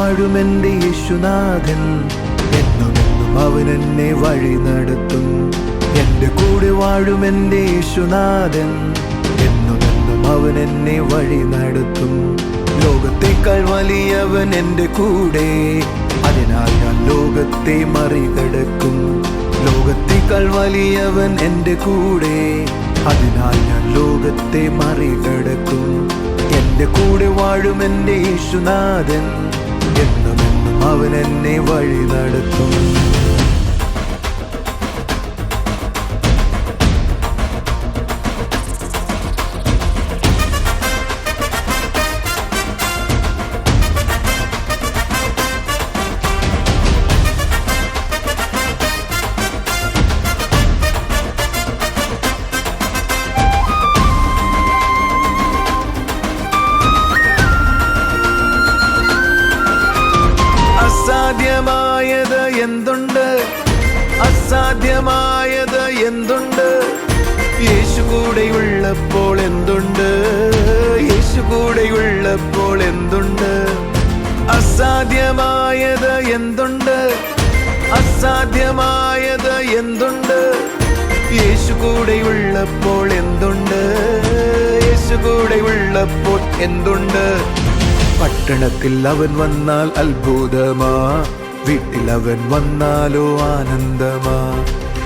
വാഴും എൻ്റെ യേശുനാഥൻ, എന്നുമെന്നും അവൻ എന്നെ വഴി നടത്തും. എൻ്റെ കൂടെ വാഴും എൻ്റെ യേശുനാഥൻ, എന്നുമെന്നും അവൻ എന്നെ വഴി നടത്തും. ലോകത്തേക്കാൾ വലിയവൻ എൻ്റെ കൂടെ, അതിനാൽ ഞാൻ ലോകത്തെ മറികടക്കും. ലോകത്തേക്കാൾ വലിയവൻ എൻ്റെ കൂടെ, അതിനാൽ ഞാൻ ലോകത്തെ മറികടക്കും. എൻ്റെ കൂടെ വാഴും എൻ്റെ യേശുനാഥൻ, എന്നുമെന്നും അവൻ എന്നെ വഴി നടത്തും. അസാധ്യമായത് എന്തുണ്ട്, അസാധ്യമായത് എന്തുണ്ട്, യേശു കൂടെയുള്ളപ്പോൾ എന്തുണ്ട്, യേശു കൂടെയുള്ളപ്പോൾ എന്തുണ്ട്. അസാധ്യമായത് എന്തുണ്ട്, അസാധ്യമായത് എന്തുണ്ട്, യേശു കൂടെയുള്ളപ്പോൾ എന്തുണ്ട്, യേശു കൂടെയുള്ളപ്പോൾ എന്തുണ്ട്. പട്ടണത്തിൽ അവൻ വന്നാൽ അത്ഭുതമാ, വീട്ടിൽ അവൻ വന്നാലോ ആനന്ദമാ.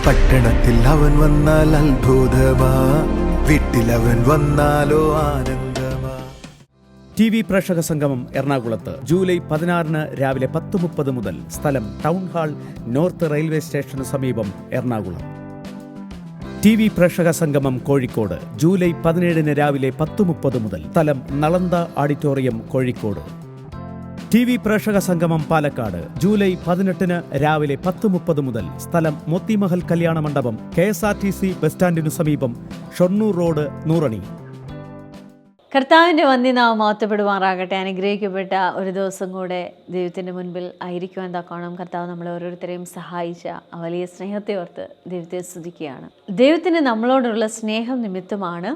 പട്ടണത്തിൽ അവൻ വന്നാൽ അത്ഭുതമാ, വീട്ടിൽ അവൻ വന്നാലോ ആനന്ദമാ. TV പ്രേക്ഷക സംഗമം എറണാകുളത്ത് ജൂലൈ 16 രാവിലെ 10:30 മുതൽ. സ്ഥലം ടൗൺ ഹാൾ, നോർത്ത് റെയിൽവേ സ്റ്റേഷന് സമീപം, എറണാകുളം. TV പ്രേക്ഷക സംഗമം കോഴിക്കോട് ജൂലൈ 17 രാവിലെ 10:30 മുതൽ. സ്ഥലം നളന്ദ ഓഡിറ്റോറിയം, കോഴിക്കോട്. TV പ്രേക്ഷക സംഗമം പാലക്കാട് ജൂലൈ 18 രാവിലെ 10:30 മുതൽ. സ്ഥലം മോത്തിമഹൽ കല്യാണ മണ്ഡപം, KSRTC ബസ് സ്റ്റാൻഡിനു സമീപം, ഷൊർണൂർ റോഡ്, നൂറണി. കർത്താവിൻ്റെ വന്ദിനാമം മഹത്വപ്പെടുമാറാകട്ടെ. അനുഗ്രഹിക്കപ്പെട്ട ഒരു ദിവസം കൂടെ ദൈവത്തിൻ്റെ മുൻപിൽ ആയിരിക്കുവാൻ തക്കോണം കർത്താവ് നമ്മളെ ഓരോരുത്തരെയും സഹായിച്ച ആ വലിയ സ്നേഹത്തെ ഓർത്ത് ദൈവത്തെ സ്തുതിക്കുകയാണ്. ദൈവത്തിന് നമ്മളോടുള്ള സ്നേഹം നിമിത്തമാണ്,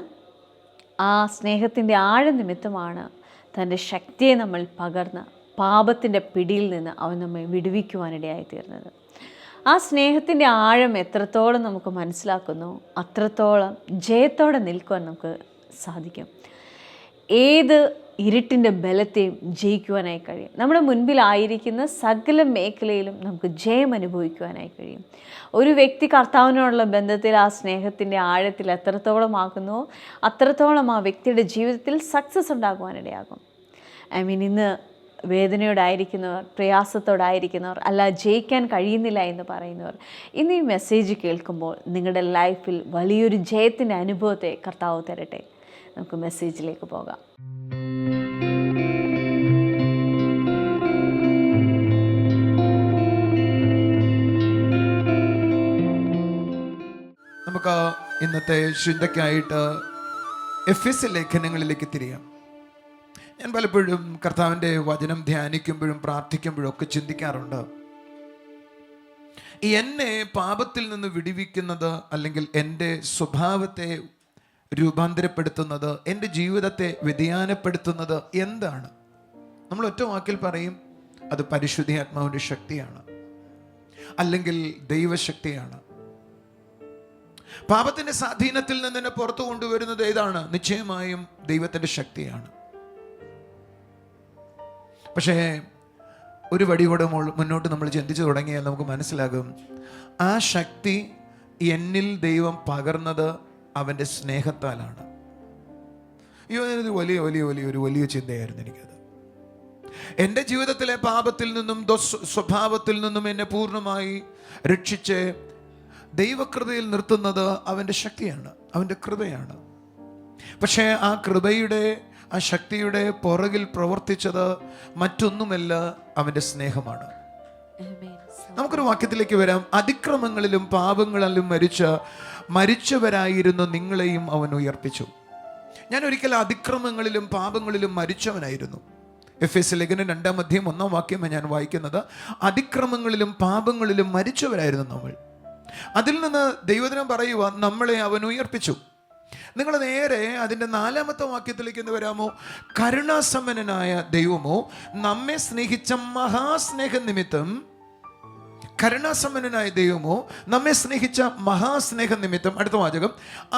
ആ സ്നേഹത്തിൻ്റെ ആഴം നിമിത്തമാണ് തൻ്റെ ശക്തിയെ നമ്മൾ പകർന്ന് പാപത്തിൻ്റെ പിടിയിൽ നിന്ന് അവൻ നമ്മെ വിടുവിക്കുവാനിടയായിത്തീർന്നത്. ആ സ്നേഹത്തിൻ്റെ ആഴം എത്രത്തോളം നമുക്ക് മനസ്സിലാക്കുന്നു, അത്രത്തോളം ജയത്തോടെ നിൽക്കുവാൻ നമുക്ക് സാധിക്കും. ഏത് ഇരുട്ടിൻ്റെ ബലത്തെയും ജയിക്കുവാനായി കഴിയും. നമ്മുടെ മുൻപിലായിരിക്കുന്ന സകല മേഖലയിലും നമുക്ക് ജയം അനുഭവിക്കുവാനായി കഴിയും. ഒരു വ്യക്തി കർത്താവിനോടുള്ള ബന്ധത്തിൽ ആ സ്നേഹത്തിൻ്റെ ആഴത്തിൽ എത്രത്തോളം അത്രത്തോളം ആ വ്യക്തിയുടെ ജീവിതത്തിൽ സക്സസ് ഉണ്ടാകുവാനിടയാകും. ഇന്ന് വേദനയോടായിരിക്കുന്നവർ, പ്രയാസത്തോടായിരിക്കുന്നവർ, അല്ല ജയിക്കാൻ കഴിയുന്നില്ല എന്ന് പറയുന്നവർ, ഇന്ന് ഈ മെസ്സേജ് കേൾക്കുമ്പോൾ നിങ്ങളുടെ ലൈഫിൽ വലിയൊരു ജയത്തിൻ്റെ അനുഭവത്തെ കർത്താവ് തരട്ടെ. നമുക്ക് മെസ്സേജിലേക്ക് പോകാം. നമുക്ക് ഇന്നത്തെ ചിന്തയ്ക്കായിട്ട് എഫെസ്യ ലേഖനങ്ങളിലേക്ക് തിരിയാം. ഞാൻ പലപ്പോഴും കർത്താവിൻ്റെ വചനം ധ്യാനിക്കുമ്പോഴും പ്രാർത്ഥിക്കുമ്പോഴും ഒക്കെ ചിന്തിക്കാറുണ്ട്, എന്നെ പാപത്തിൽ നിന്ന് വിടുവിക്കുന്നത്, അല്ലെങ്കിൽ എൻ്റെ സ്വഭാവത്തെ രൂപാന്തരപ്പെടുത്തുന്നത്, എൻ്റെ ജീവിതത്തെ വ്യതിയാനപ്പെടുത്തുന്നത് എന്താണ്? നമ്മൾ ഒറ്റ വാക്കിൽ പറയും, അത് പരിശുദ്ധാത്മാവിൻ്റെ ശക്തിയാണ്, അല്ലെങ്കിൽ ദൈവശക്തിയാണ്. പാപത്തിൻ്റെ സ്വാധീനത്തിൽ നിന്ന് എന്നെ പുറത്തു കൊണ്ടുവരുന്നത് ഏതാണ്? നിശ്ചയമായും ദൈവത്തിൻ്റെ ശക്തിയാണ്. പക്ഷേ ഒരു വടി കൂടെ മുന്നോട്ട് നമ്മൾ ചിന്തിച്ചു തുടങ്ങിയാൽ നമുക്ക് മനസ്സിലാകും, ആ ശക്തി എന്നിൽ ദൈവം പകർന്നത് അവൻ്റെ സ്നേഹത്താലാണ്. ഇത് വലിയ വലിയ വലിയ ഒരു വലിയ ചിന്തയായിരുന്നു എനിക്കത്. എൻ്റെ ജീവിതത്തിലെ പാപത്തിൽ നിന്നും സ്വഭാവത്തിൽ നിന്നും എന്നെ പൂർണ്ണമായി രക്ഷിച്ച് ദൈവകൃപയിൽ നിർത്തുന്നത് അവൻ്റെ ശക്തിയാണ്, അവൻ്റെ കൃപയാണ്. പക്ഷേ ആ കൃപയുടെ, ആ ശക്തിയുടെ പുറകിൽ പ്രവർത്തിച്ചത് മറ്റൊന്നുമല്ല, അവൻ്റെ സ്നേഹമാണ്. നമുക്കൊരു വാക്യത്തിലേക്ക് വരാം. അതിക്രമങ്ങളിലും പാപങ്ങളിലും മരിച്ചവരായിരുന്ന നിങ്ങളെയും അവൻ ഉയർപ്പിച്ചു. ഞാൻ ഒരിക്കൽ അതിക്രമങ്ങളിലും പാപങ്ങളിലും മരിച്ചവനായിരുന്നു. എഫെസ്യ ലേഖനം 2-ാം അധ്യായം 1-ാം വാക്യമാണ് ഞാൻ വായിക്കുന്നത്. അതിക്രമങ്ങളിലും പാപങ്ങളിലും മരിച്ചവരായിരുന്നു നമ്മൾ. അതിൽ നിന്ന് ദൈവവചനം പറയുക, നമ്മളെ അവൻ ഉയർപ്പിച്ചു. നിങ്ങൾ നേരെ അതിൻ്റെ 4-ാമത്തെ വാക്യത്തിലേക്ക് എന്ന് വരാമോ? കരുണാസമ്പന്നനായ ദൈവമോ നമ്മെ സ്നേഹിച്ച മഹാസ്നേഹ നിമിത്തം, കരുണാസമ്പന്നനായ ദൈവമോ നമ്മെ സ്നേഹിച്ച മഹാസ്നേഹ നിമിത്തം, അടുത്ത വാചകം,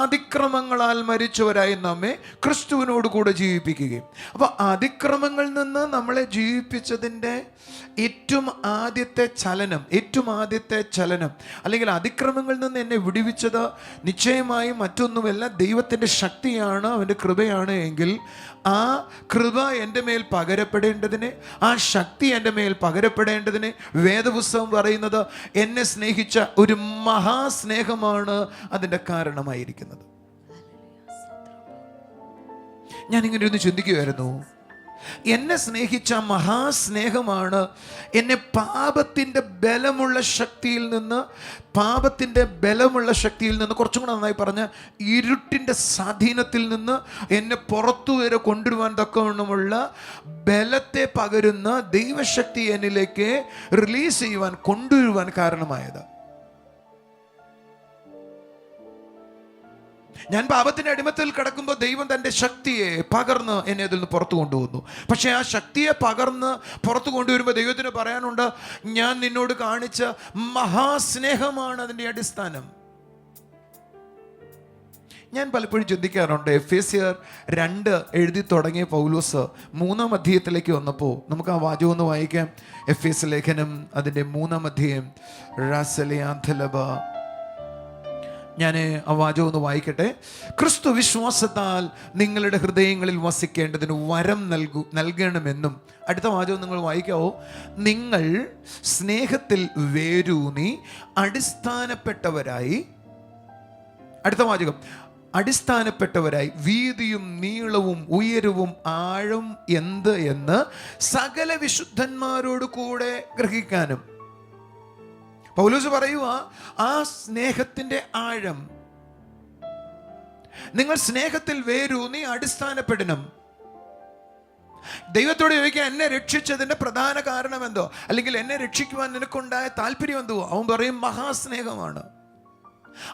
അതിക്രമങ്ങളാൽ മരിച്ചവരായി നമ്മെ ക്രിസ്തുവിനോട് കൂടെ ജീവിപ്പിക്കുകയും. അപ്പോൾ അതിക്രമങ്ങളിൽ നിന്ന് നമ്മളെ ജീവിപ്പിച്ചതിൻ്റെ ഏറ്റവും ആദ്യത്തെ ചലനം അല്ലെങ്കിൽ അതിക്രമങ്ങളിൽ നിന്ന് എന്നെ വിടുവിച്ചത് നിശ്ചയമായും മറ്റൊന്നുമല്ല, ദൈവത്തിൻ്റെ ശക്തിയാണ്, അവൻ്റെ കൃപയാണ് എങ്കിൽ ആ കൃപ എൻ്റെ മേൽ പകരപ്പെടേണ്ടതിന്, ആ ശക്തി എൻ്റെ മേൽ പകരപ്പെടേണ്ടതിന് വേദപുസ്തകം പറയുന്നത് എന്നെ സ്നേഹിച്ച ഒരു മഹാസ്നേഹമാണ് അതിൻ്റെ കാരണമായിരിക്കുന്നത്. ഞാനിങ്ങനെ ഒന്ന് ചിന്തിക്കുമായിരുന്നു, എന്നെ സ്നേഹിച്ച മഹാസ്നേഹമാണ് എന്നെ പാപത്തിൻ്റെ ബലമുള്ള ശക്തിയിൽ നിന്ന് കുറച്ചും കൂടെ നന്നായി പറഞ്ഞ ഇരുട്ടിൻ്റെ സ്വാധീനത്തിൽ നിന്ന് എന്നെ പുറത്തു വരെ കൊണ്ടുവരുവാൻ തക്കവണ്ണമുള്ള ബലത്തെ പകരുന്ന ദൈവശക്തി എന്നിലേക്ക് റിലീസ് ചെയ്യുവാൻ, കൊണ്ടുവരുവാൻ കാരണമായത്. ഞാൻ പാപത്തിന്റെ അടിമത്തിൽ കിടക്കുമ്പോൾ ദൈവം തൻ്റെ ശക്തിയെ പകർന്ന് എന്നെ അതിൽ നിന്ന് പുറത്തു കൊണ്ടുവന്നു. പക്ഷേ ആ ശക്തിയെ പകർന്ന് പുറത്തു കൊണ്ടുവരുമ്പോൾ ദൈവത്തിന് പറയാനുണ്ട്, ഞാൻ നിന്നോട് കാണിച്ച മഹാസ്നേഹമാണ് അതിൻ്റെ അടിസ്ഥാനം. ഞാൻ പലപ്പോഴും ചിന്തിക്കാറുണ്ട്, എഫേസ്യർ 2 എഴുതി തുടങ്ങിയ പൗലോസ് 3-ാം അധ്യായത്തിലേക്ക് വന്നപ്പോൾ നമുക്ക് ആ വാചകം ഒന്ന് വായിക്കാം. എഫേസ്യ ലേഖനം അതിൻ്റെ 3-ാം അധ്യായം. ഞാൻ ആ വാചകം ഒന്ന് വായിക്കട്ടെ. ക്രിസ്തു വിശ്വാസത്താൽ നിങ്ങളുടെ ഹൃദയങ്ങളിൽ വസിക്കേണ്ടതിന് വരം നൽകണമെന്നും, അടുത്ത വാചകം നിങ്ങൾ വായിക്കാവോ? നിങ്ങൾ സ്നേഹത്തിൽ വേരൂന്നി അടിസ്ഥാനപ്പെട്ടവരായി, അടുത്ത വാചകം, അടിസ്ഥാനപ്പെട്ടവരായി വീതിയും നീളവും ഉയരവും ആഴം എന്ത് എന്ന് സകല വിശുദ്ധന്മാരോട് കൂടെ ഗ്രഹിക്കാനും. പൗലോസ് പറയുക, ആ സ്നേഹത്തിന്റെ ആഴം, നിങ്ങൾ സ്നേഹത്തിൽ വേരൂന്നി അടിസ്ഥാനപ്പെടണം. ദൈവത്തോട് ചോദിക്കുക, എന്നെ രക്ഷിച്ചതിന്റെ പ്രധാന കാരണം എന്തോ, അല്ലെങ്കിൽ എന്നെ രക്ഷിക്കുവാൻ നിനക്കുണ്ടായ താല്പര്യം എന്തോ? അവൻ പറയും മഹാസ്നേഹമാണ്.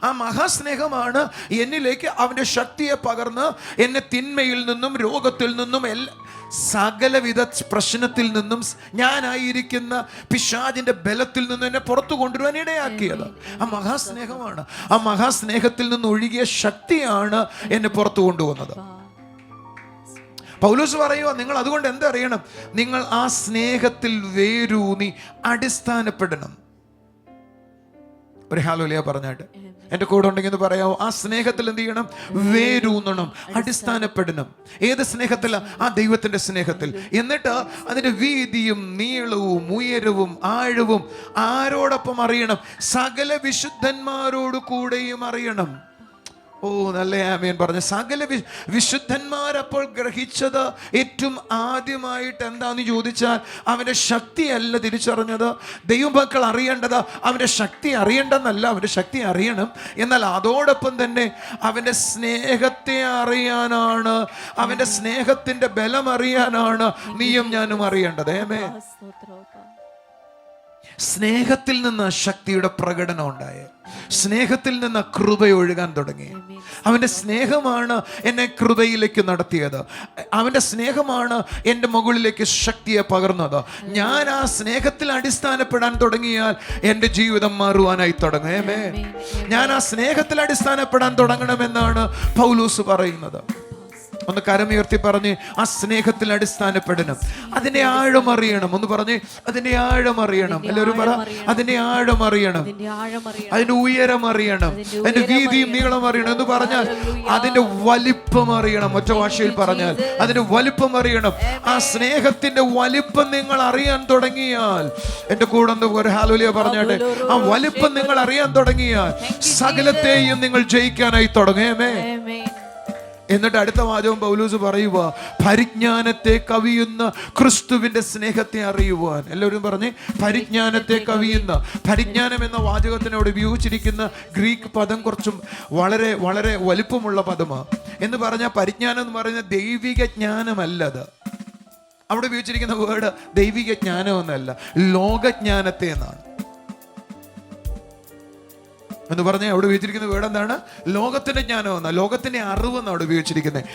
ആ മഹാസ്നേഹമാണ് എന്നിലേക്ക് അവൻ്റെ ശക്തിയെ പകർന്ന് എന്നെ തിന്മയിൽ നിന്നും രോഗത്തിൽ നിന്നും സകലവിധ പ്രശ്നത്തിൽ നിന്നും ഞാനായിരിക്കുന്ന പിശാചിന്റെ ബലത്തിൽ നിന്നും എന്നെ പുറത്തു കൊണ്ടുവരാൻ ഇടയാക്കിയത് ആ മഹാസ്നേഹമാണ്. ആ മഹാസ്നേഹത്തിൽ നിന്ന് ഒഴുകിയ ശക്തിയാണ് എന്നെ പുറത്തു കൊണ്ടുവന്നത്. പൗലോസ് പറയുക, നിങ്ങൾ അതുകൊണ്ട് എന്തറിയണം? നിങ്ങൾ ആ സ്നേഹത്തിൽ വേരൂന്നി അടിസ്ഥാനപ്പെടണം. ഒരു ഹല്ലേലൂയ പറഞ്ഞാട്ട് എൻ്റെ കൂടെ ഉണ്ടെങ്കിൽ എന്ന് പറയാമോ? ആ സ്നേഹത്തിൽ എന്ത് ചെയ്യണം? വേരൂന്നണം, അടിസ്ഥാനപ്പെടണം. ഏത് സ്നേഹത്തില? ആ ദൈവത്തിന്റെ സ്നേഹത്തിൽ. എന്നിട്ട് അതിന്റെ വീതിയും നീളവും ഉയരവും ആഴവും ആരോടൊപ്പം അറിയണം? സകല വിശുദ്ധന്മാരോട് കൂടെയും അറിയണം. ഓ, നല്ല ആമേൻ പറഞ്ഞ. സകല വിശുദ്ധന്മാരപ്പോൾ ഗ്രഹിച്ചത് ഏറ്റവും ആദ്യമായിട്ട് എന്താന്ന് ചോദിച്ചാൽ അവൻ്റെ ശക്തിയല്ല തിരിച്ചറിഞ്ഞത്. ദൈവമക്കൾ അറിയേണ്ടത് അവൻ്റെ ശക്തി അറിയേണ്ടെന്നല്ല, അവൻ്റെ ശക്തി അറിയണം. എന്നാൽ അതോടൊപ്പം തന്നെ അവൻ്റെ സ്നേഹത്തെ അറിയാനാണ്, അവൻ്റെ സ്നേഹത്തിൻ്റെ ബലം അറിയാനാണ് നീയും ഞാനും അറിയേണ്ടത്. ആമേൻ. സ്നേഹത്തിൽ നിന്ന് ശക്തിയുടെ പ്രകടനം ഉണ്ടായ, സ്നേഹത്തിൽ നിന്ന് കൃപ ഒഴുകാൻ തുടങ്ങി. അവൻ്റെ സ്നേഹമാണ് എന്നെ കൃപയിലേക്ക് നടത്തിയത്. അവൻ്റെ സ്നേഹമാണ് എൻ്റെ മുകളിലേക്ക് ശക്തിയെ പകർന്നത്. ഞാൻ ആ സ്നേഹത്തിൽ അടിസ്ഥാനപ്പെടാൻ തുടങ്ങിയാൽ എൻ്റെ ജീവിതം മാറുവാനായി തുടങ്ങും. ഞാൻ ആ സ്നേഹത്തിൽ അടിസ്ഥാനപ്പെടാൻ തുടങ്ങണമെന്നാണ് പൗലോസ് പറയുന്നത്. ഒന്ന് കരമുയർത്തി പറഞ്ഞ്, ആ സ്നേഹത്തിൽ അടിസ്ഥാനപ്പെടണം. അതിന്റെ ആഴം അറിയണം. ഒന്ന് പറഞ്ഞ്, അതിന്റെ ആഴം അറിയണം. എല്ലാവരും പറ, അതിന്റെ ആഴം അറിയണം, അതിന്റെ ഉയരം അറിയണം, അതിന്റെ വീതിയും നീളം അറിയണം. എന്ന് പറഞ്ഞാൽ അതിന്റെ വലിപ്പം അറിയണം. ഒറ്റ ഭാഷയിൽ പറഞ്ഞാൽ അതിന്റെ വലിപ്പം അറിയണം. ആ സ്നേഹത്തിന്റെ വലിപ്പം നിങ്ങൾ അറിയാൻ തുടങ്ങിയാൽ, എന്റെ കൂടെ ഒരു ഹല്ലേലൂയ പറഞ്ഞാട്ടെ, ആ വലിപ്പം നിങ്ങൾ അറിയാൻ തുടങ്ങിയാൽ സകലത്തെയും നിങ്ങൾ ജയിക്കാനായി തുടങ്ങുമേ. എന്നിട്ട് അടുത്ത വാചകം പൗലോസ് പറയുക, പരിജ്ഞാനത്തെ കവിയുന്ന ക്രിസ്തുവിന്റെ സ്നേഹത്തെ അറിയുവാൻ. എല്ലാവരും പറഞ്ഞ്, പരിജ്ഞാനത്തെ കവിയുന്ന. പരിജ്ഞാനം എന്ന വാചകത്തിനോട് ഉപയോഗിച്ചിരിക്കുന്ന ഗ്രീക്ക് പദം കുറച്ചും വളരെ വളരെ വലിപ്പമുള്ള പദമാണ്. എന്ന് പറഞ്ഞാൽ പരിജ്ഞാനം എന്ന് പറയുന്ന ദൈവിക ജ്ഞാനമല്ലത്. അവിടെ ഉപയോഗിച്ചിരിക്കുന്ന വേർഡ് ദൈവിക ജ്ഞാനം എന്നല്ല, ലോകജ്ഞാനത്തെ എന്നാണ്. എന്ന് പറഞ്ഞാൽ അവിടെ ഉപയോഗിച്ചിരിക്കുന്ന വേർഡ് എന്താണ്? ലോകത്തിന്റെ ജ്ഞാനം എന്ന, ലോകത്തിന്റെ അറിവ് എന്നാണ് അവിടെ ഉപയോഗിച്ചിരിക്കുന്നത്.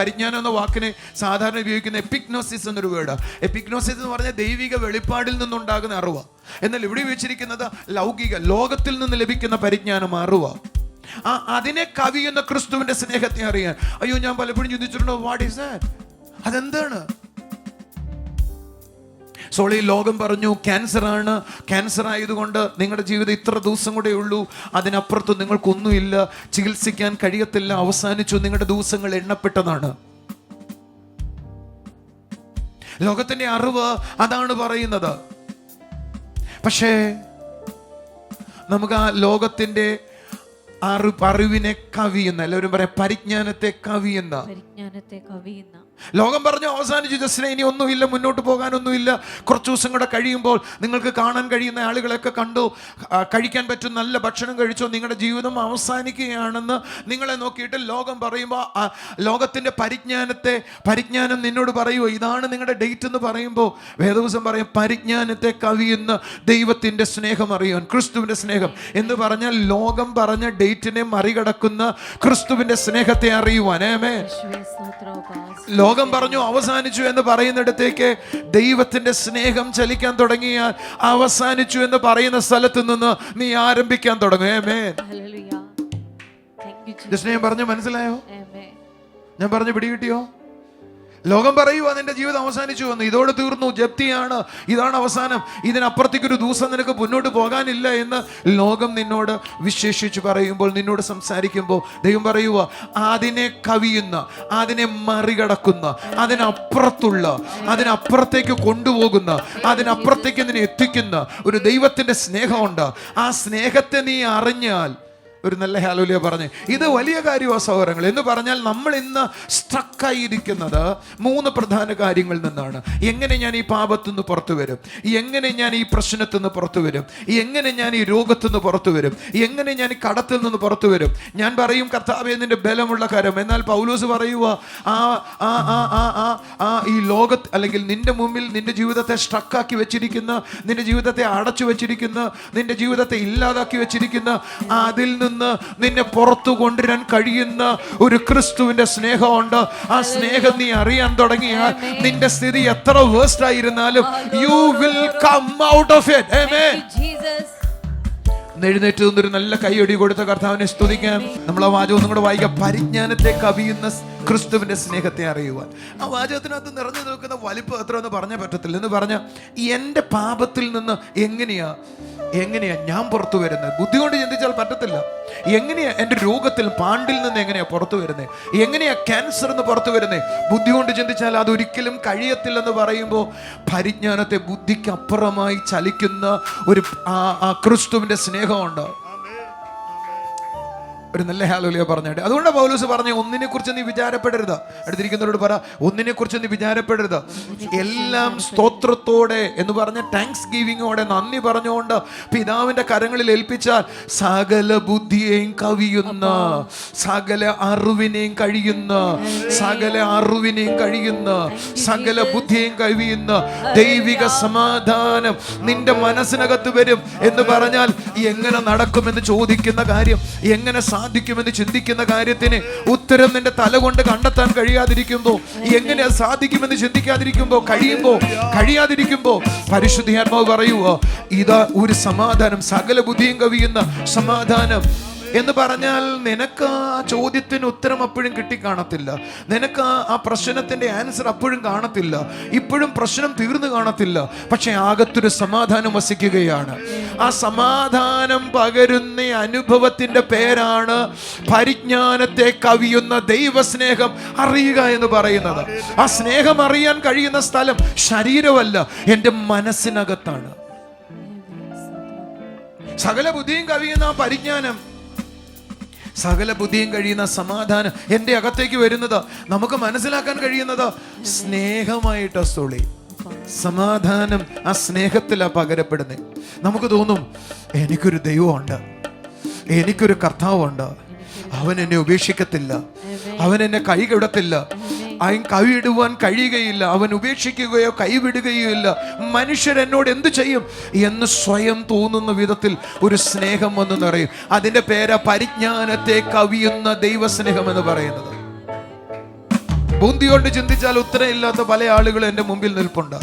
പരിജ്ഞാനം എന്ന വാക്കിന് സാധാരണ ഉപയോഗിക്കുന്ന എപ്പിഗ്നോസിസ് എന്നൊരു വേർഡ്. എപ്പിഗ്നോസിസ് എന്ന് പറഞ്ഞാൽ ദൈവിക വെളിപ്പാടിൽ നിന്നുണ്ടാകുന്ന അറിവ്. എന്നാൽ ഇവിടെ ഉപയോഗിച്ചിരിക്കുന്നത് ലൗകിക, ലോകത്തിൽ നിന്ന് ലഭിക്കുന്ന പരിജ്ഞാനം, അറിവ്. അതിനെ കവിയുന്ന ക്രിസ്തുവിന്റെ സ്നേഹത്തെ അറിയാൻ. അയ്യോ, ഞാൻ പലപ്പോഴും ചിന്തിച്ചിട്ടുണ്ടോ, വാട്ട് ഈസ് ദാറ്റ്? അതെന്താണ്? സോളി ലോകം പറഞ്ഞു ക്യാൻസർ ആണ്, ക്യാൻസർ ആയതുകൊണ്ട് നിങ്ങളുടെ ജീവിതം ഇത്ര ദിവസം കൂടെ ഉള്ളൂ, അതിനപ്പുറത്ത് നിങ്ങൾക്കൊന്നുമില്ല, ചികിത്സിക്കാൻ കഴിയത്തില്ല, അവസാനിച്ചു, നിങ്ങളുടെ ദിവസങ്ങൾ എണ്ണപ്പെട്ടതാണ്. ലോകത്തിന്റെ അറിവ് അതാണ് പറയുന്നത്. പക്ഷേ നമുക്ക് ആ ലോകത്തിന്റെ അറിവിനെ കവിയുന്ന, എല്ലാവരും പറയാം പരിജ്ഞാനത്തെ കവിയുന്ന, ലോകം പറഞ്ഞു അവസാനിച്ചു, ജസ്റ്റിനെ ഇനി ഒന്നുമില്ല, മുന്നോട്ട് പോകാനൊന്നുമില്ല, കുറച്ച് ദിവസം കൂടെ കഴിയുമ്പോൾ നിങ്ങൾക്ക് കാണാൻ കഴിയുന്ന ആളുകളൊക്കെ കണ്ടു, കഴിക്കാൻ പറ്റും നല്ല ഭക്ഷണം കഴിച്ചോ, നിങ്ങളുടെ ജീവിതം അവസാനിക്കുകയാണെന്ന് നിങ്ങളെ നോക്കിയിട്ട് ലോകം പറയുമ്പോൾ, ലോകത്തിന്റെ പരിജ്ഞാനം നിന്നോട് പറയുമോ ഇതാണ് നിങ്ങളുടെ ഡേറ്റ് എന്ന് പറയുമ്പോൾ, വേദപുസ്തകം പറയും പരിജ്ഞാനത്തെ കവിയുന്ന ദൈവത്തിന്റെ സ്നേഹം അറിയാൻ, ക്രിസ്തുവിന്റെ സ്നേഹം എന്ന് പറഞ്ഞാൽ ലോകം പറഞ്ഞ ഡേറ്റിനെ മറികടക്കുന്ന ക്രിസ്തുവിന്റെ സ്നേഹത്തെ അറിയുവാൻ. ലോകം പറഞ്ഞു അവസാനിച്ചു എന്ന് പറയുന്നിടത്തേക്ക് ദൈവത്തിന്റെ സ്നേഹം ചലിക്കാൻ തുടങ്ങിയാൽ അവസാനിച്ചു എന്ന് പറയുന്ന സ്ഥലത്ത് നിന്ന് നീ ആരംഭിക്കാൻ തുടങ്ങും. സ്നേഹം പറഞ്ഞു, മനസ്സിലായോ? ഞാൻ പറഞ്ഞു പിടികിട്ടിയോ? ലോകം പറയുക നിന്റെ ജീവിതം അവസാനിച്ചു എന്ന്, ഇതോട് തീർന്നു, ജപ്തിയാണ്, ഇതാണ് അവസാനം, ഇതിനപ്പുറത്തേക്കൊരു ദിവസം നിനക്ക് മുന്നോട്ട് പോകാനില്ല എന്ന് ലോകം നിന്നോട് വിശേഷിച്ച് പറയുമ്പോൾ, നിന്നോട് സംസാരിക്കുമ്പോൾ ദൈവം പറയുക അതിനെ കവിയുന്ന, അതിനെ മറികടക്കുന്ന, അതിനപ്പുറത്തേക്ക് കൊണ്ടുപോകുന്ന, അതിനപ്പുറത്തേക്ക് നിന്നെ എത്തിക്കുന്ന ഒരു ദൈവത്തിന്റെ സ്നേഹമുണ്ട്. ആ സ്നേഹത്തെ നീ അറിഞ്ഞാൽ, ഒരു നല്ല ഹല്ലേലൂയ പറഞ്ഞ്, ഇത് വലിയ കാര്യമാണ് സഹോദരങ്ങൾ. എന്ന് പറഞ്ഞാൽ നമ്മൾ ഇന്ന് സ്റ്റക്കായിരിക്കുന്നത് 3 പ്രധാന കാര്യങ്ങളിൽ നിന്നാണ്. എങ്ങനെ ഞാൻ ഈ പാപത്തു നിന്ന് പുറത്തു വരും, എങ്ങനെ ഞാൻ ഈ പ്രശ്നത്തിൽ നിന്ന് പുറത്തു വരും, എങ്ങനെ ഞാൻ ഈ രോഗത്തു നിന്ന് പുറത്തു വരും, എങ്ങനെ ഞാൻ ഈ കടത്തിൽ നിന്ന് പുറത്തു വരും. ഞാൻ പറയും കർത്താവേ നിന്റെ ബലമുള്ള കരം. എന്നാൽ പൗലോസ് പറയുക ഈ ലോകത്ത് അല്ലെങ്കിൽ നിന്റെ മുമ്പിൽ നിന്റെ ജീവിതത്തെ സ്റ്റക്കാക്കി വെച്ചിരിക്കുന്ന, നിന്റെ ജീവിതത്തെ അടച്ചു വെച്ചിരിക്കുന്ന, നിന്റെ ജീവിതത്തെ ഇല്ലാതാക്കി വെച്ചിരിക്കുന്ന, അതിൽ നിന്ന് നിന്നെ പുറത്തു കൊണ്ടുവരാൻ കഴിയുന്ന ഒരു ക്രിസ്തുവിന്റെ സ്നേഹമുണ്ട്. ആ സ്നേഹം നീ അറിയാൻ തുടങ്ങിയാൽ നിന്റെ സ്ഥിതി എത്ര വേഴ്സ്റ്റ് ആയിരുന്നാലും you will come out of it. Amen. എഴുന്നേറ്റ് നിന്നൊരു നല്ല കൈയടി കൊടുത്ത കർത്താവിനെ സ്തുതിക്കാൻ. നമ്മൾ ആ വാചകം ഒന്നും കൂടെ വായിക്കാം. പരിജ്ഞാനത്തെ കവിയുന്ന ക്രിസ്തുവിന്റെ സ്നേഹത്തെ അറിയുവാൻ. ആ വാചകത്തിനകത്ത് നിറഞ്ഞു നിൽക്കുന്ന വലിപ്പം എത്ര എന്ന് പറഞ്ഞാൽ പറ്റത്തില്ല. എന്ന് പറഞ്ഞാൽ എൻ്റെ പാപത്തിൽ നിന്ന് എങ്ങനെയാ ഞാൻ പുറത്തു വരുന്നത്? ബുദ്ധി കൊണ്ട് ചിന്തിച്ചാൽ പറ്റത്തില്ല. എങ്ങനെയാ എൻ്റെ രോഗത്തിൽ, പാണ്ടിൽ നിന്ന് എങ്ങനെയാ പുറത്തു വരുന്നത്? എങ്ങനെയാ ക്യാൻസർ എന്ന് പുറത്തു വരുന്നത്? ബുദ്ധി കൊണ്ട് ചിന്തിച്ചാൽ അതൊരിക്കലും കഴിയത്തില്ലെന്ന് പറയുമ്പോൾ പരിജ്ഞാനത്തെ ബുദ്ധിക്ക് അപ്പുറമായി ചലിക്കുന്ന ഒരു ക്രിസ്തുവിന്റെ സ്നേഹമുണ്ട്. ഒരു നല്ല ഹല്ലേലൂയ പറഞ്ഞാട്ടെ. അതുകൊണ്ടാണ് പൗലോസ് പറഞ്ഞ ഒന്നിനെ കുറിച്ച് നീ വിചാരപ്പെടരുത്. അടുത്തിരിക്കുന്നവരോട് പറ, ഒന്നിനെ കുറിച്ച് നീ വിചാരപ്പെടരുത്, എല്ലാം സ്തോത്രത്തോടെ എന്ന് പറഞ്ഞ താങ്ക്സ് ഗിവിങ്ങോടെ, നന്ദി പറഞ്ഞുകൊണ്ട് പിതാവിന്റെ കരങ്ങളിൽ ഏൽപ്പിച്ചാൽ സകല ബുദ്ധിയെയും കവിയുന്ന, സകല അറിവിനെയും കഴിയുന്ന, സകല ബുദ്ധിയെയും കവിയുന്ന ദൈവിക സമാധാനം നിന്റെ മനസ്സിനകത്ത് വരും. എന്ന് പറഞ്ഞാൽ എങ്ങനെ നടക്കുമെന്ന് ചോദിക്കുന്ന കാര്യം, എങ്ങനെ സാധിക്കുമെന്ന് ചിന്തിക്കുന്ന കാര്യത്തിന് ഉത്തരം നിന്റെ തല കൊണ്ട് കണ്ടെത്താൻ കഴിയാതിരിക്കുമ്പോ, എങ്ങനെ അത് സാധിക്കുമെന്ന് ചിന്തിക്കാതിരിക്കുമ്പോ, കഴിയാതിരിക്കുമ്പോ പരിശുദ്ധാത്മാവ് പറയുവോ ഇതാ ഒരു സമാധാനം, സകല ബുദ്ധിയും കവിയുന്ന സമാധാനം. എന്ന് പറഞ്ഞാൽ നിനക്ക് ആ ചോദ്യത്തിന് ഉത്തരം അപ്പോഴും കിട്ടിക്കാണത്തില്ല, നിനക്ക് ആ പ്രശ്നത്തിന്റെ ആൻസർ അപ്പോഴും കാണത്തില്ല, ഇപ്പോഴും പ്രശ്നം തീർന്നു കാണത്തില്ല. പക്ഷെ ആകത്തൊരു സമാധാനം വസിക്കുകയാണ്. ആ സമാധാനം പകരുന്ന അനുഭവത്തിന്റെ പേരാണ് പരിജ്ഞാനത്തെ കവിയുന്ന ദൈവസ്നേഹം അറിയുക എന്ന് പറയുന്നത്. ആ സ്നേഹം അറിയാൻ കഴിയുന്ന സ്ഥലം ശരീരമല്ല, എൻ്റെ മനസ്സിനകത്താണ്. സകല ബുദ്ധിയും കവിയുന്ന ആ പരിജ്ഞാനം, സകല ബുദ്ധിയും കഴിയുന്ന സമാധാനം എൻ്റെ അകത്തേക്ക് വരുന്നത്, നമുക്ക് മനസ്സിലാക്കാൻ കഴിയുന്നത് സ്നേഹമായിട്ട്. സമാധാനം ആ സ്നേഹത്തിലാണ് പകരപ്പെടുന്നത്. നമുക്ക് തോന്നും എനിക്കൊരു ദൈവമുണ്ട്, എനിക്കൊരു കർത്താവുണ്ട്, അവൻ എന്നെ ഉപേക്ഷിക്കത്തില്ല, അവൻ എന്നെ കൈകിടത്തില്ല, അവൻ കൈവിടുവാൻ കഴിയുകയില്ല, അവൻ ഉപേക്ഷിക്കുകയോ കൈവിടുകയോ ഇല്ല. മനുഷ്യർ എന്നോട് എന്തു ചെയ്യും എന്ന് സ്വയം തോന്നുന്ന വിധത്തിൽ ഒരു സ്നേഹം വന്നു നിറയും. അതിന്റെ പേരാ പരിജ്ഞാനത്തെ കവിയുന്ന ദൈവസ്നേഹം എന്ന് പറയുന്നത്. ബുദ്ധി കൊണ്ട് ചിന്തിച്ചാൽ ഉത്തരമില്ലാത്ത പല ആളുകൾ എൻ്റെ മുമ്പിൽ നിൽപ്പുണ്ട്.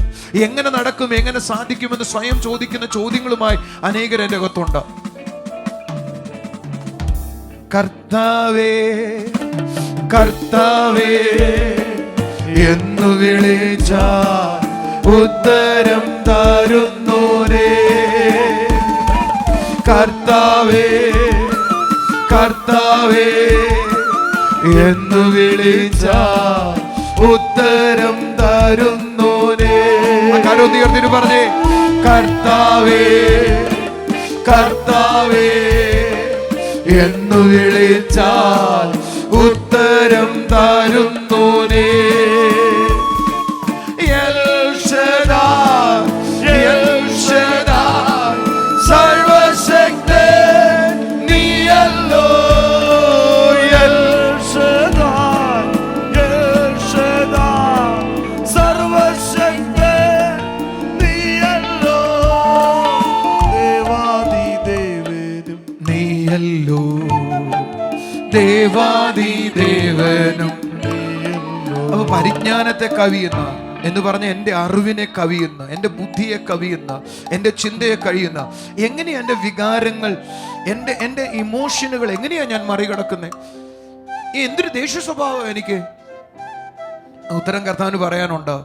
എങ്ങനെ നടക്കും, എങ്ങനെ സാധിക്കുമെന്ന് സ്വയം ചോദിക്കുന്ന ചോദ്യങ്ങളുമായി അനേകർ എൻ്റെ അകത്തുണ്ട്. കർത്താവേ കർത്താവേ എന്നു വിളിച്ചാൽ ഉത്തരം തരുന്നോരേ. കർത്താവേ കർത്താവേ എന്നു വിളിച്ചാൽ ഉത്തരം തരുന്നോരേ. കരം ഉയർത്തി പറഞ്ഞേ, കർത്താവേ കർത്താവേ എന്നു വിളിച്ചാൽ ഉത്തരം തരുന്നോരേ. എൽ ശദ്ദായ് എൽ ശദ്ദായ് സർവശക്തൻ നീയല്ലോ. എൽ ശദ്ദായ് എൽ ശദ്ദായ് സർവശക്തൻ നീയല്ലോ. ദേവാദിദേവനും നീയല്ലോ, ദേവാദിദേവനും. അപ്പൊ പരിജ്ഞാനത്തെ കവിയുന്ന എന്ന് പറഞ്ഞ എൻ്റെ അറിവിനെ കവിയുന്ന, എൻ്റെ ബുദ്ധിയെ കവിയുന്ന, എൻ്റെ ചിന്തയെ കഴിയുന്ന, എങ്ങനെയാ എൻ്റെ വികാരങ്ങൾ, എൻ്റെ ഇമോഷനുകൾ എങ്ങനെയാ ഞാൻ മറികടക്കുന്നത്? ഈ എന്തൊരു ദേഷ്യ സ്വഭാവം എനിക്ക്. ഉത്തരം കർത്താവിന് പറയാനുണ്ട്.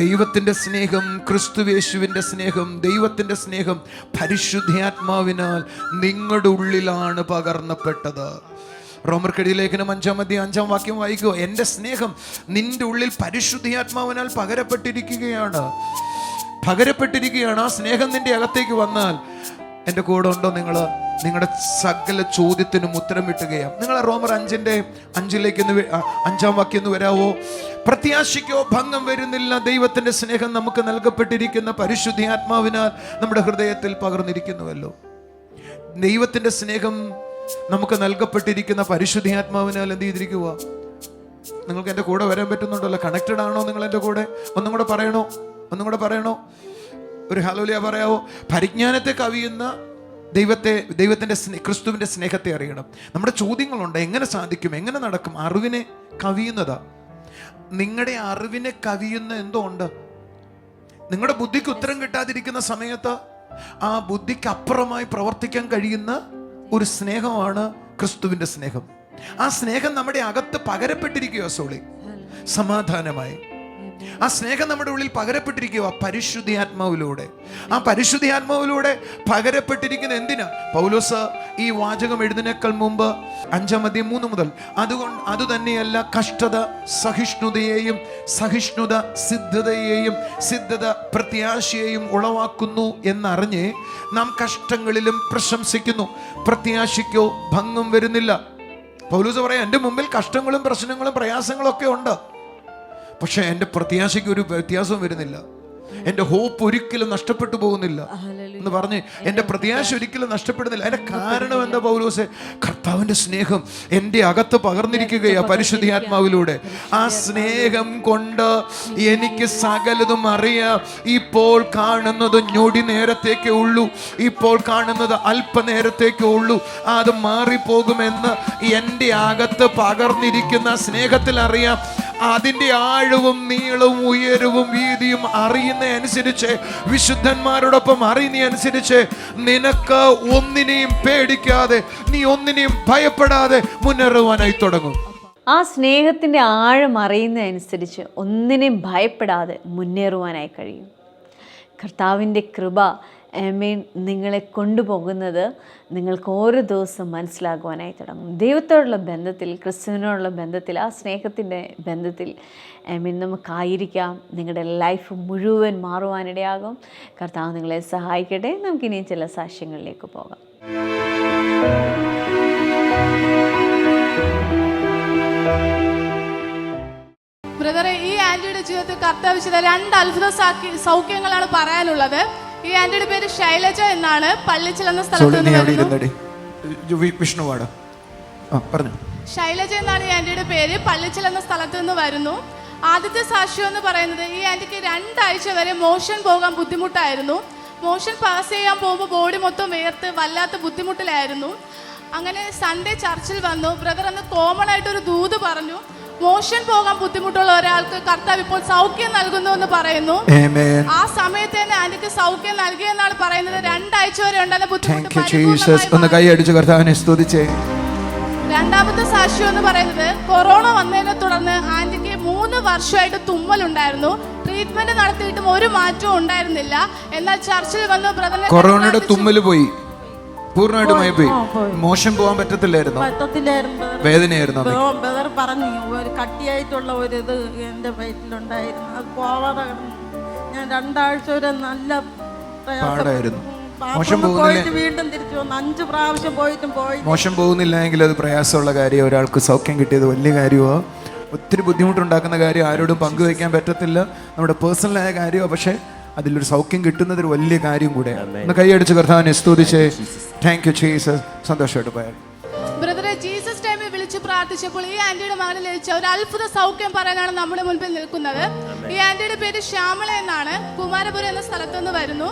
ദൈവത്തിൻ്റെ സ്നേഹം, ക്രിസ്തുയേശുവിൻ്റെ സ്നേഹം, ദൈവത്തിൻ്റെ സ്നേഹം പരിശുദ്ധാത്മാവിനാൽ നിങ്ങളുടെ ഉള്ളിലാണ് പകർന്നപ്പെട്ടത്. റോമർക്കെഴുതിയ ലേഖനം 5-5 വാക്യം വായിക്കുക. എൻ്റെ സ്നേഹം നിന്റെ ഉള്ളിൽ പരിശുദ്ധാത്മാവിനാൽ പകരപ്പെട്ടിരിക്കുകയാണ്. ആ സ്നേഹം നിന്റെ അകത്തേക്ക് വന്നാൽ എൻ്റെ കൂടെ ഉണ്ടോ നിങ്ങൾ? നിങ്ങളുടെ സകല ചോദ്യത്തിനും ഉത്തരം കിട്ടുകയാണ്. നിങ്ങൾ റോമർ 5 വാക്യം ഒന്ന് വരാവോ? പ്രത്യാശയ്ക്കോ ഭംഗം വരുന്നില്ല, ദൈവത്തിന്റെ സ്നേഹം നമുക്ക് നൽകപ്പെട്ടിരിക്കുന്ന പരിശുദ്ധാത്മാവിനാൽ നമ്മുടെ ഹൃദയത്തിൽ പകർന്നിരിക്കുന്നുവല്ലോ. ദൈവത്തിന്റെ സ്നേഹം നമുക്ക് നൽകപ്പെട്ടിരിക്കുന്ന പരിശുദ്ധാത്മാവിനാൽ എന്ത് ചെയ്തിരിക്കുക? നിങ്ങൾക്ക് എൻ്റെ കൂടെ വരാൻ പറ്റുന്നുണ്ടല്ലോ? കണക്റ്റഡ് ആണോ നിങ്ങൾ എൻ്റെ കൂടെ? ഒന്നും കൂടെ പറയണോ? ഒരു ഹല്ലേലൂയ പറയാവോ? പരിജ്ഞാനത്തെ കവിയുന്ന ദൈവത്തിന്റെ ക്രിസ്തുവിന്റെ സ്നേഹത്തെ അറിയണം. നമ്മുടെ ചോദ്യങ്ങളുണ്ട്, എങ്ങനെ സാധിക്കും, എങ്ങനെ നടക്കും? അറിവിനെ കവിയുന്നതാ. നിങ്ങളുടെ അറിവിനെ കവിയുന്ന എന്തോ ഉണ്ട്. നിങ്ങളുടെ ബുദ്ധിക്ക് ഉത്തരം കിട്ടാതിരിക്കുന്ന സമയത്ത് ആ ബുദ്ധിക്ക് അപ്പുറമായി പ്രവർത്തിക്കാൻ കഴിയുന്ന ഒരു സ്നേഹമാണ് ക്രിസ്തുവിന്റെ സ്നേഹം. ആ സ്നേഹം നമ്മുടെ അകത്ത് പകരപ്പെട്ടിരിക്കുക. സോളി സമാധാനമായി ആ സ്നേഹം നമ്മുടെ ഉള്ളിൽ പകരപ്പെട്ടിരിക്കുക പരിശുദ്ധാത്മാവിലൂടെ. ആ പരിശുദ്ധാത്മാവിലൂടെ പകരപ്പെട്ടിരിക്കുന്ന എന്തിനാ? പൗലോസ് ഈ വാചകം എഴുതുന്നേക്കാൾ മുമ്പ് 5:3 മുതൽ അതുതന്നെയല്ല കഷ്ടത സഹിഷ്ണുതയെയും, സഹിഷ്ണുത സിദ്ധതയെയും, സിദ്ധത പ്രത്യാശയെയും ഉളവാക്കുന്നു എന്നറിഞ്ഞ് നാം കഷ്ടങ്ങളിലും പ്രശംസിക്കുന്നു. പ്രത്യാശയ്ക്കോ ഭംഗം വരുന്നില്ല. പൗലോസ് പറയാം, എൻ്റെ മുമ്പിൽ കഷ്ടങ്ങളും പ്രശ്നങ്ങളും പ്രയാസങ്ങളും ഒക്കെ ഉണ്ട്, പക്ഷെ എൻ്റെ പ്രത്യാശയ്ക്ക് ഒരു വ്യത്യാസവും വരുന്നില്ല. എൻ്റെ ഹോപ്പ് ഒരിക്കലും നഷ്ടപ്പെട്ടു പോകുന്നില്ല എന്ന് പറഞ്ഞ് എൻ്റെ പ്രത്യാശ ഒരിക്കലും നഷ്ടപ്പെടുന്നില്ല. അതിന്റെ കാരണം എന്താ പൗലോസേ? കർത്താവിന്റെ സ്നേഹം എൻ്റെ അകത്ത് പകർന്നിരിക്കുകയാ പരിശുദ്ധാത്മാവിലൂടെ. ആ സ്നേഹം കൊണ്ട് എനിക്ക് സകലതും അറിയാം. ഇപ്പോൾ കാണുന്നത് ഞൊടി നേരത്തേക്കേ ഉള്ളൂ, ഇപ്പോൾ കാണുന്നത് അല്പനേരത്തേക്കേ ഉള്ളൂ, അത് മാറിപ്പോകുമെന്ന് എൻ്റെ അകത്ത് പകർന്നിരിക്കുന്ന സ്നേഹത്തിൽ അറിയാം. അതിൻ്റെ ആഴവും നീളവും ഉയരവും വീതിയും അറിയുന്ന അനുസരിച്ച്, വിശുദ്ധന്മാരോടൊപ്പം അറിയുന്ന അനുസരിച്ച് നിനക്ക് ഒന്നിനെയും പേടിക്കാതെ, നീ ഒന്നിനെയും ഭയപ്പെടാതെ മുന്നേറുവാനായി തുടങ്ങും. ആ സ്നേഹത്തിൻ്റെ ആഴം അറിയുന്ന അനുസരിച്ച് ഒന്നിനെയും ഭയപ്പെടാതെ മുന്നേറുവാനായി കഴിയും. കർത്താവിൻ്റെ കൃപ നിങ്ങളെ കൊണ്ടുപോകുന്നത് നിങ്ങൾക്ക് ഓരോ ദിവസം മനസ്സിലാകുവാനായി തുടങ്ങും. ദൈവത്തോടുള്ള ബന്ധത്തിൽ, ക്രിസ്തുവിനോടുള്ള ബന്ധത്തിൽ, ആ സ്നേഹത്തിൻ്റെ ബന്ധത്തിൽ നമുക്കായിരിക്കാം. നിങ്ങളുടെ ലൈഫ് മുഴുവൻ മാറുവാനിടയാകും. കർത്താവ് നിങ്ങളെ സഹായിക്കട്ടെ. നമുക്കിനി ചില സാക്ഷ്യങ്ങളിലേക്ക് പോകാം. ബ്രദറെ, ഈ ആന്റിയുടെ ജീവിതത്തിൽ കർത്താവ് ചെയ്ത 2 അത്ഭുത സൗഖ്യങ്ങളാണ് പറയാനുള്ളത്. ഈ ആന്റിയുടെ പേര് ശൈലജ എന്നാണ്. പള്ളിച്ചിൽ എന്ന സ്ഥലത്ത് വിഷ്ണുവാട് പറഞ്ഞു. ശൈലജ എന്നാണ് ഈ ആൻറ്റിയുടെ പേര്. പള്ളിച്ചൽ എന്ന സ്ഥലത്ത് നിന്ന് വരുന്നു. ആദ്യത്തെ സാക്ഷ്യം എന്ന് പറയുന്നത്, ഈ ആൻറ്റിക്ക് 2 ആഴ്ച വരെ മോഷൻ പോകാൻ ബുദ്ധിമുട്ടായിരുന്നു. മോഷൻ പാസ് ചെയ്യാൻ പോകുമ്പോൾ ബോഡി മൊത്തം വേർത്ത് വല്ലാത്ത ബുദ്ധിമുട്ടിലായിരുന്നു. അങ്ങനെ സൺഡേ ചർച്ചിൽ വന്നു. ബ്രദർ അന്ന് കോമൺ ആയിട്ടൊരു ദൂത് പറഞ്ഞു, മോഷൻ പോകാൻ ബുദ്ധിമുട്ടുള്ള ഒരാൾക്ക് കർത്താവ് ഇപ്പോൾ സൗഖ്യം നൽകുന്നു എന്ന് പറയുന്നു. ആ സമയത്ത് തന്നെ ആന്റിക്ക് സൗഖ്യം നൽകിയെന്നാണ് പറയുന്നത്. 2 ആഴ്ച വരെ ഉണ്ടായിരുന്ന ബുദ്ധിമുട്ട് കൈയടിച്ച് കർത്താവിനെ സ്തുതിച്ചേ. രണ്ടാമത്തെ സാക്ഷ്യം എന്ന് പറയുന്നത്, കൊറോണ വന്നതിനെ തുടർന്ന് ആന്റിക്ക് 3 വർഷമായിട്ട് തുമ്മലുണ്ടായിരുന്നു. ട്രീറ്റ്മെന്റ് നടത്തിയിട്ടും ഒരു മാറ്റവും ഉണ്ടായിരുന്നില്ല. എന്നാൽ ചർച്ചിൽ വന്ന് ബ്രദറിനെ കൊറോണയുടെ തുമ്മല് പോയി, പൂർണ്ണമായിട്ടുമായി പോയി. മോശം പോകാൻ പറ്റത്തില്ലായിരുന്നു, വേദനയായിരുന്നു. ബ്രദർ പറഞ്ഞു ഒരു കട്ടിയായിട്ടുള്ള ഒരു ഇത് എൻ്റെ വയറ്റിലുണ്ടായിരുന്നു. അത് പോവാതെ ഞാൻ 2 ആഴ്ച വരെ നല്ല പാടായിരുന്നു. മോശം പോയിട്ട് വീണ്ടും തിരിച്ചു വന്നു. 5 പ്രാവശ്യം പോയിട്ടും പോയി. മോശം പോകുന്നില്ല എങ്കിൽ അത് പ്രയാസമുള്ള കാര്യം. ഒരാൾക്ക് സൗഖ്യം കിട്ടിയത് വലിയ കാര്യമോ, ഒത്തിരി ബുദ്ധിമുട്ടുണ്ടാക്കുന്ന കാര്യം, ആരോടും പങ്കുവയ്ക്കാൻ പറ്റത്തില്ല, നമ്മുടെ പേഴ്സണലായ കാര്യമോ. പക്ഷേ അതിലൊരു സൗഖ്യം കിട്ടുന്നത് ഒരു വലിയ കാര്യം കൂടെയാണ്. ഒന്ന് കൈയടിച്ച് കർത്താവിനെ സ്തുതിച്ചേ. Thank you Jesus. സന്തോഷമായിട്ട് പോയാൽ ബ്രദറെ ജീസസ് ടൈമിൽ വിളിച്ച് പ്രാർത്ഥിച്ചപ്പോൾ ഈ ആന്റിയുടെ മകന് ലഭിച്ച ഒരു അത്ഭുത സൗഖ്യം പറയാനാണ് നമ്മുടെ മുൻപിൽ നിൽക്കുന്നത്. ഈ ആന്റിയുടെ പേര് ശ്യാമള എന്നാണ്. കുമാരപുരം എന്ന സ്ഥലത്തു നിന്ന് വരുന്നു.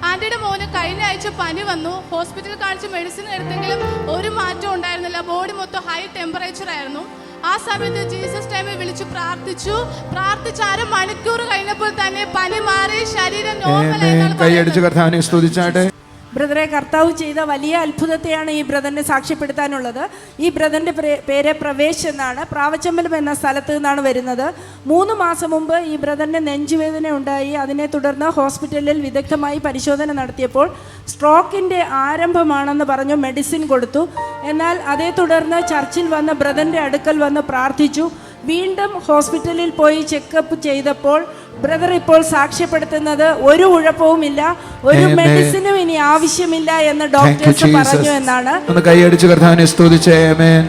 ആന്റിയുടെ മോന് കഴിഞ്ഞ ആഴ്ച പനി വന്നു. ഹോസ്പിറ്റലിൽ കാണിച്ച് മെഡിസിൻ എടുത്തെങ്കിലും ഒരു മാറ്റം ഉണ്ടായിരുന്നില്ല. ബോഡി മൊത്തം ഹൈ ടെമ്പറേച്ചർ ആയിരുന്നു. ആ സമയത്ത് ജീസസ് ടൈമിൽ വിളിച്ച് പ്രാർത്ഥിച്ചു. 1/2 മണിക്കൂർ കഴിഞ്ഞപ്പോൾ തന്നെ പനി മാറി, ശരീരം നോർമൽ. ബ്രദറെ, കർത്താവ് ചെയ്ത വലിയ അത്ഭുതത്തെയാണ് ഈ ബ്രദറിനെ സാക്ഷ്യപ്പെടുത്താനുള്ളത്. ഈ ബ്രദറിൻ്റെ പേര് പ്രവേശ് എന്നാണ്. പ്രാവച്ചമ്പലം എന്ന സ്ഥലത്ത് നിന്നാണ് വരുന്നത്. 3 മാസം മുമ്പ് ഈ ബ്രദറിന് നെഞ്ചുവേദന ഉണ്ടായി. അതിനെ തുടർന്ന് ഹോസ്പിറ്റലിൽ വിദഗ്ധമായി പരിശോധന നടത്തിയപ്പോൾ സ്ട്രോക്കിൻ്റെ ആരംഭമാണെന്ന് പറഞ്ഞു മെഡിസിൻ കൊടുത്തു. എന്നാൽ അതേ തുടർന്ന് ചർച്ചിൽ വന്ന് ബ്രദറിൻ്റെ അടുക്കൽ വന്ന് പ്രാർത്ഥിച്ചു. വീണ്ടും ഹോസ്പിറ്റലിൽ പോയി ചെക്കപ്പ് ചെയ്തപ്പോൾ ബ്രദർ ഇപ്പോൾ സാക്ഷ്യപ്പെടുത്തുന്നത് ഒരു കുഴപ്പവുമില്ല, ഒരു മെഡിസിനും ഇനി ആവശ്യമില്ല എന്ന് ഡോക്ടേഴ്സ് പറഞ്ഞു എന്നാണ്.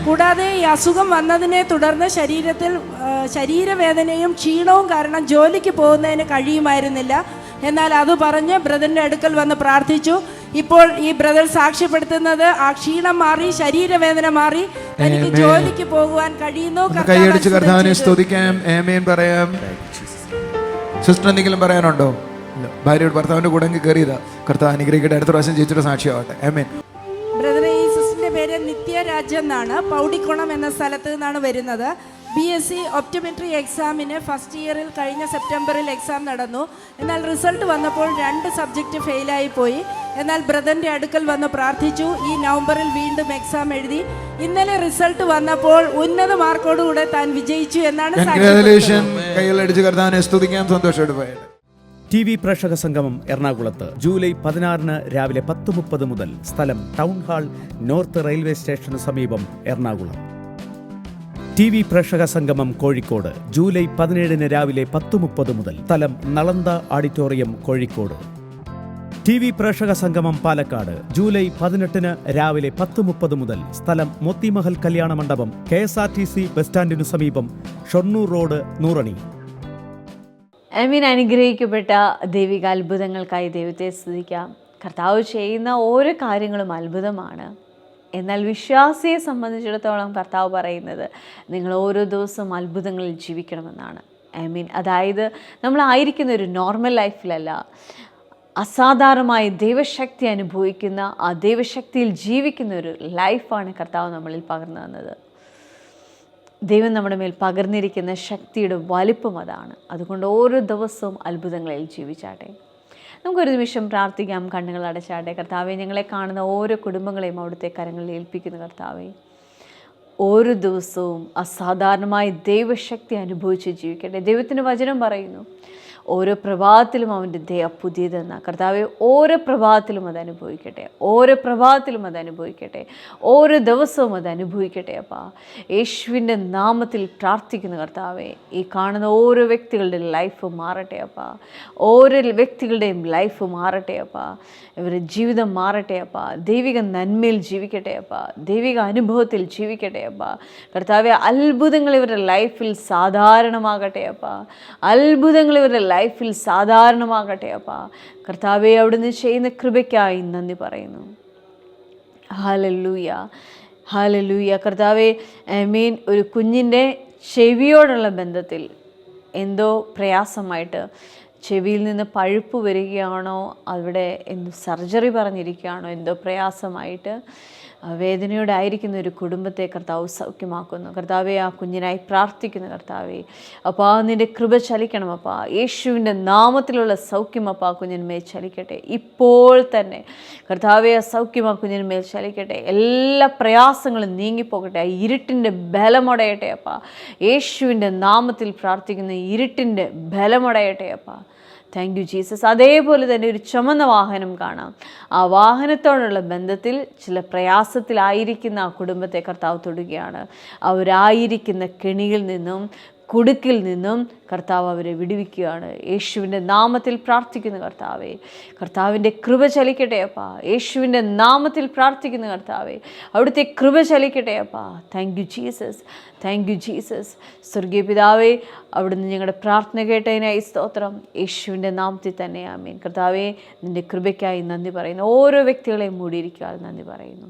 കൂടാതെ ഈ അസുഖം വന്നതിനെ തുടർന്ന് ശരീരത്തിൽ ശരീരവേദനയും ക്ഷീണവും കാരണം ജോലിക്ക് പോകുന്നതിന് കഴിയുമായിരുന്നില്ല. എന്നാൽ അത് പറഞ്ഞ് ബ്രദറിന്റെ അടുക്കൽ വന്ന് പ്രാർത്ഥിച്ചു. ഇപ്പോൾ ഈ ബ്രദർ സാക്ഷ്യപ്പെടുത്തുന്നത് ആ ക്ഷീണം മാറി, ശരീരവേദന മാറി, എനിക്ക് ജോലിക്ക് പോകുവാൻ കഴിയുന്നു. കൈയടിച്ച് കർത്താവിനെ സ്തുതിക്കാം, ആമേൻ പറയാം. സിസ്റ്റർ എന്തെങ്കിലും പറയാനുണ്ടോ? ഭാര്യയോട് ഭർത്താവിന്റെ കൂടെ കയറിയതാ. കർത്താവ് അനുഗ്രഹിക്കട്ടെ. അടുത്ത പ്രാവശ്യം ചേച്ചിയുടെ സാക്ഷിയാവട്ടെ. ആമേൻ. ബ്രദറെ, ഈ സിസ്റ്ററിന്റെ പേര് നിത്യരാജ് എന്നാണ്. പൗടിക്കുളം എന്ന സ്ഥലത്ത് നിന്നാണ് വരുന്നത്. BSc ഒപ്റ്റോമെട്രി എക്സാമിന് ഫസ്റ്റ് ഇയറിൽ കഴിഞ്ഞ സെപ്റ്റംബറിൽ എക്സാം നടന്നു. എന്നാൽ റിസൾട്ട് വന്നപ്പോൾ 2 സബ്ജക്റ്റ് ഫെയിലായി പോയി. എന്നാൽ ബ്രദറിന്റെ അടുക്കൽ വന്ന് പ്രാർത്ഥിച്ചു. ഈ നവംബറിൽ വീണ്ടും എക്സാം എഴുതി. ഇന്നലെ റിസൾട്ട് വന്നപ്പോൾ ഉന്നത മാർക്കോടുകൂടെ താൻ വിജയിച്ചു എന്നാണ്. TV പ്രേക്ഷക സംഗമം എറണാകുളത്ത് ജൂലൈ 16 രാവിലെ 10:30 മുതൽ. സ്ഥലം ടൗൺ ഹാൾ, നോർത്ത് റെയിൽവേ സ്റ്റേഷന് സമീപം, എറണാകുളം. TV പ്രേക്ഷക സംഗമം കോഴിക്കോട് ജൂലൈ 17 രാവിലെ 10:30 മുതൽ. സ്ഥലം നളന്ദ ഓഡിറ്റോറിയം, കോഴിക്കോട്. TV പ്രേക്ഷക സംഗമം പാലക്കാട് ജൂലൈ 18 രാവിലെ 10:30 മുതൽ. സ്ഥലം മോത്തിമഹൽ കല്യാണ മണ്ഡപം, KSRTC ബസ് സ്റ്റാൻഡിനു സമീപം, ഷൊർണൂർ റോഡ്, നൂറണി. അനുഗ്രഹിക്കപ്പെട്ട ദൈവിക അത്ഭുതങ്ങൾക്കായി ദൈവത്തെ സ്തുതിക്കാം. കർത്താവ് ചെയ്യുന്ന ഓരോ കാര്യങ്ങളും അത്ഭുതമാണ്. എന്നാൽ വിശ്വാസിയെ സംബന്ധിച്ചിടത്തോളം കർത്താവ് പറയുന്നത് നിങ്ങൾ ഓരോ ദിവസവും അത്ഭുതങ്ങളിൽ ജീവിക്കണമെന്നാണ്. അതായത് നമ്മളായിരിക്കുന്ന ഒരു നോർമൽ ലൈഫിലല്ല, അസാധാരണമായ ദൈവശക്തി അനുഭവിക്കുന്ന, ആ ദൈവശക്തിയിൽ ജീവിക്കുന്ന ഒരു ലൈഫാണ് കർത്താവ് നമ്മളിൽ പകർന്നു തന്നത്. ദൈവം നമ്മുടെ മേൽ പകർന്നിരിക്കുന്ന ശക്തിയുടെ വലിപ്പം അതാണ്. അതുകൊണ്ട് ഓരോ ദിവസവും അത്ഭുതങ്ങളിൽ ജീവിച്ചാട്ടെ. നമുക്കൊരു നിമിഷം പ്രാർത്ഥിക്കാം, കണ്ണുകൾ അടച്ചാട്ടെ. കർത്താവെ, ഞങ്ങളെ കാണുന്ന ഓരോ കുടുംബങ്ങളെയും അവിടുത്തെ കരങ്ങളിൽ ഏൽപ്പിക്കുന്നു. കർത്താവെ, ഓരോ ദിവസവും അസാധാരണമായ ദൈവശക്തി അനുഭവിച്ച് ജീവിക്കട്ടെ. ദൈവത്തിൻ്റെ വചനം പറയുന്നു, ഓരോ പ്രഭാതത്തിലും അവൻ്റെ ദയ പുതിയതെന്ന. കർത്താവെ, ഓരോ പ്രഭാതത്തിലും അത് അനുഭവിക്കട്ടെ, ഓരോ പ്രഭാതത്തിലും അത് അനുഭവിക്കട്ടെ, ഓരോ ദിവസവും അത് അനുഭവിക്കട്ടെ. അപ്പാ, യേശുവിൻ്റെ നാമത്തിൽ പ്രാർത്ഥിക്കുന്നു. കർത്താവെ, ഈ കാണുന്ന ഓരോ വ്യക്തികളുടെ ലൈഫ് മാറട്ടെ. അപ്പാ, ഓരോ വ്യക്തികളുടെയും ലൈഫ് മാറട്ടെ. അപ്പാ, ഇവരുടെ ജീവിതം മാറട്ടെ. അപ്പാ, ദൈവിക നന്മയിൽ ജീവിക്കട്ടെ. അപ്പാ, ദൈവിക അനുഭവത്തിൽ ജീവിക്കട്ടെ. അപ്പാ, കർത്താവെ, അത്ഭുതങ്ങൾ ഇവരുടെ ലൈഫിൽ സാധാരണമാകട്ടെ. അപ്പാ, അത്ഭുതങ്ങൾ ഇവരുടെ ലൈഫിൽ സാധാരണമാകട്ടെ. അപ്പാ, കർത്താവെ, അവിടുന്ന് ചെയ്യുന്ന കൃപയ്ക്കായി നന്ദി പറയുന്നു. ഹല്ലേലൂയ. ഹല്ലേലൂയ. കർത്താവേ, മീൻ ഒരു കുഞ്ഞിൻ്റെ ചെവിയോടുള്ള ബന്ധത്തിൽ എന്തോ പ്രയാസമായിട്ട്, ചെവിയിൽ നിന്ന് പഴുപ്പ് വരികയാണോ, അവിടെ എന്തോ സർജറി പറഞ്ഞിരിക്കുകയാണോ, എന്തോ പ്രയാസമായിട്ട് വേദനയോടെ ആയിരിക്കുന്ന ഒരു കുടുംബത്തെ കർത്താവ് സൗഖ്യമാക്കുന്നു. കർത്താവെ, ആ കുഞ്ഞിനായി പ്രാർത്ഥിക്കുന്നു. കർത്താവെ, അപ്പോൾ നിൻ്റെ കൃപ ചലിക്കണം അപ്പാ. യേശുവിൻ്റെ നാമത്തിലുള്ള സൗഖ്യം അപ്പാ കുഞ്ഞിന്മേൽ ചലിക്കട്ടെ ഇപ്പോൾ തന്നെ. കർത്താവെ, ആ സൗഖ്യം ആ കുഞ്ഞിന്മേൽ ചലിക്കട്ടെ. എല്ലാ പ്രയാസങ്ങളും നീങ്ങിപ്പോകട്ടെ. ആ ഇരുട്ടിൻ്റെ ബലമടയട്ടെ അപ്പാ. യേശുവിൻ്റെ നാമത്തിൽ പ്രാർത്ഥിക്കുന്ന ഇരുട്ടിൻ്റെ ബലമടയട്ടെ അപ്പാ. Thank you Jesus. അതേപോലെ തന്നെ ഒരു ചുമന്ന വാഹനം കാണാം. ആ വാഹനത്തോടുള്ള ബന്ധത്തിൽ ചില പ്രയാസത്തിലായിരിക്കുന്ന ആ കുടുംബത്തെ കർത്താവ് തൊടുകയാണ്. അവരായിരിക്കുന്ന കെണിയിൽ നിന്നും കുടുക്കിൽ നിന്നും കർത്താവ് അവരെ വിടുവിക്കുകയാണ്. യേശുവിൻ്റെ നാമത്തിൽ പ്രാർത്ഥിക്കുന്നു കർത്താവേ. കർത്താവിൻ്റെ കൃപ ചലിക്കട്ടെ അപ്പാ. യേശുവിൻ്റെ നാമത്തിൽ പ്രാർത്ഥിക്കുന്നു കർത്താവേ. അവിടുത്തെ കൃപ ചലിക്കട്ടെ അപ്പാ. Thank you Jesus. Thank you Jesus. സ്വർഗീയ പിതാവേ, അവിടുന്ന് ഞങ്ങളുടെ പ്രാർത്ഥന കേട്ടതിനായി സ്തോത്രം. യേശുവിൻ്റെ നാമത്തിൽ തന്നെ ആമേൻ. കർത്താവേ, നിൻ്റെ കൃപയ്ക്കായി നന്ദി പറയുന്നു. ഓരോ വ്യക്തികളെയും മൂടിയിരിക്കാതെ നന്ദി പറയുന്നു.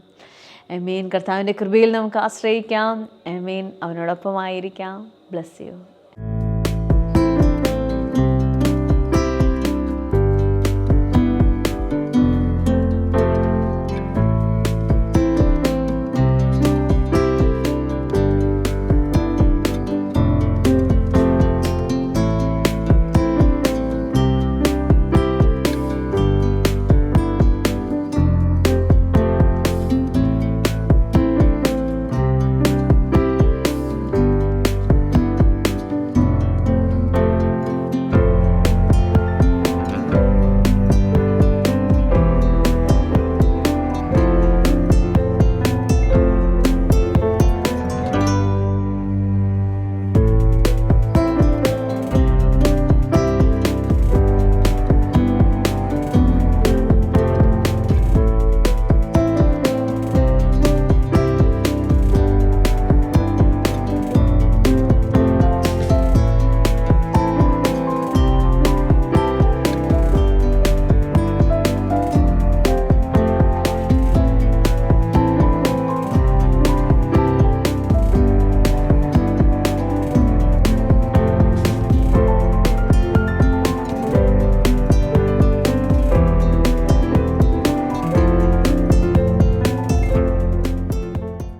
ആമേൻ. കർത്താവിൻ്റെ കൃപയിൽ നമുക്ക് ആശ്രയിക്കാം. ആമേൻ. അവനോടൊപ്പമായിരിക്കാം. Bless you.